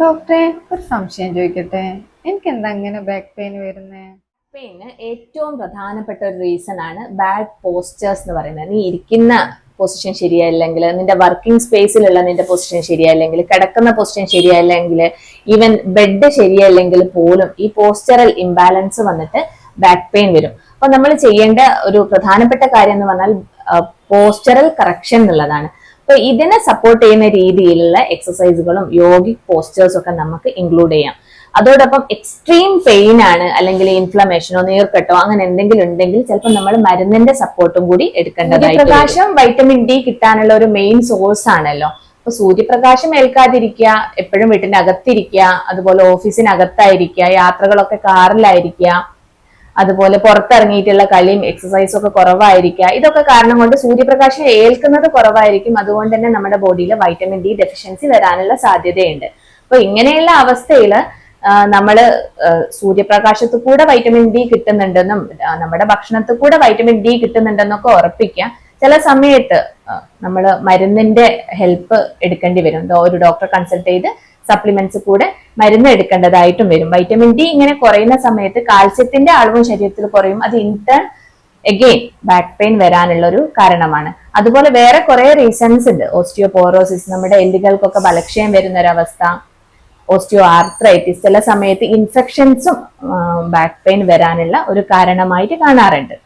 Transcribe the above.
ഡോക്ടറെ ഒരു സംശയം ചോദിക്കട്ടെ, എനിക്ക് എന്താ ഇങ്ങനെ ബാക്ക് പെയിൻ വരുന്നേ? പെയിന് ഏറ്റവും പ്രധാനപ്പെട്ട ഒരു റീസൺ ആണ് ബാഡ് പോസ്റ്റേഴ്സ് എന്ന് പറയുന്നത്. നീ ഇരിക്കുന്ന പൊസിഷൻ ശരിയല്ലെങ്കിൽ, നിന്റെ വർക്കിംഗ് സ്പേസിലുള്ള നിന്റെ പൊസിഷൻ ശരിയല്ലെങ്കിൽ, കിടക്കുന്ന പൊസിഷൻ ശരിയല്ലെങ്കിൽ, ഈവൻ ബെഡ് ശരിയല്ലെങ്കിൽ പോലും ഈ പോസ്റ്ററൽ ഇംബാലൻസ് വന്നിട്ട് ബാക്ക് പെയിൻ വരും. അപ്പൊ നമ്മൾ ചെയ്യേണ്ട ഒരു പ്രധാനപ്പെട്ട കാര്യം എന്ന് പറഞ്ഞാൽ പോസ്റ്ററൽ കറക്ഷൻ എന്നുള്ളതാണ്. അപ്പൊ ഇതിനെ സപ്പോർട്ട് ചെയ്യുന്ന രീതിയിലുള്ള എക്സസൈസുകളും യോഗിക് പോസ്റ്റേഴ്സും ഒക്കെ നമുക്ക് ഇൻക്ലൂഡ് ചെയ്യാം. അതോടൊപ്പം എക്സ്ട്രീം പെയിൻ ആണ്, അല്ലെങ്കിൽ ഇൻഫ്ലമേഷനോ നീർക്കെട്ടോ അങ്ങനെ എന്തെങ്കിലും ഉണ്ടെങ്കിൽ ചിലപ്പോൾ നമ്മൾ മരുന്നിന്റെ സപ്പോർട്ടും കൂടി എടുക്കേണ്ടതായിട്ട്. സൂര്യപ്രകാശം വൈറ്റമിൻ ഡി കിട്ടാനുള്ള ഒരു മെയിൻ സോഴ്സ് ആണല്ലോ. അപ്പൊ സൂര്യപ്രകാശം ഏൽക്കാതിരിക്കുക, എപ്പോഴും വീട്ടിന്റെ അകത്തിരിക്കുക, അതുപോലെ ഓഫീസിനകത്തായിരിക്കുക, യാത്രകളൊക്കെ കാറിലായിരിക്കുക, അതുപോലെ പുറത്തിറങ്ങിയിട്ടുള്ള കളിയും എക്സസൈസും ഒക്കെ കുറവായിരിക്കുക. ഇതൊക്കെ കാരണം കൊണ്ട് സൂര്യപ്രകാശം ഏൽക്കുന്നത് കുറവായിരിക്കും. അതുകൊണ്ട് തന്നെ നമ്മുടെ ബോഡിയിൽ വൈറ്റമിൻ ഡി ഡെഫിഷ്യൻസി വരാനുള്ള സാധ്യതയുണ്ട്. അപ്പൊ ഇങ്ങനെയുള്ള അവസ്ഥയില് നമ്മള് സൂര്യപ്രകാശത്തിൽ കൂടെ വൈറ്റമിൻ ഡി കിട്ടുന്നുണ്ടെന്നും നമ്മുടെ ഭക്ഷണത്തിൽ കൂടെ വൈറ്റമിൻ ഡി കിട്ടുന്നുണ്ടെന്നൊക്കെ ഉറപ്പിക്കാം. ചില സമയത്ത് നമ്മൾ മരുന്നിന്റെ ഹെൽപ്പ് എടുക്കേണ്ടി വരും. ഒരു ഡോക്ടറെ കൺസൾട്ട് ചെയ്ത് സപ്ലിമെന്റ്സ് കൂടെ മരുന്ന് എടുക്കേണ്ടതായിട്ടും വരും. വൈറ്റമിൻ ഡി ഇങ്ങനെ കുറയുന്ന സമയത്ത് കാൽസ്യത്തിന്റെ അളവും ശരീരത്തിൽ കുറയും. അത് ഇൻടേൺ അഗെയിൻ ബാക്ക് പെയിൻ വരാനുള്ള ഒരു കാരണമാണ്. അതുപോലെ വേറെ കുറെ റീസൺസ് ഉണ്ട്. ഓസ്റ്റിയോപോറോസിസ്, നമ്മുടെ എല്ലുകൾക്കൊക്കെ ബലക്ഷയം വരുന്ന ഒരവസ്ഥ, ഓസ്റ്റിയോ ആർത്രൈറ്റിസ്, ചില സമയത്ത് ഇൻഫെക്ഷൻസും ബാക്ക് പെയിൻ വരാനുള്ള ഒരു കാരണമായിട്ട് കാണാറുണ്ട്.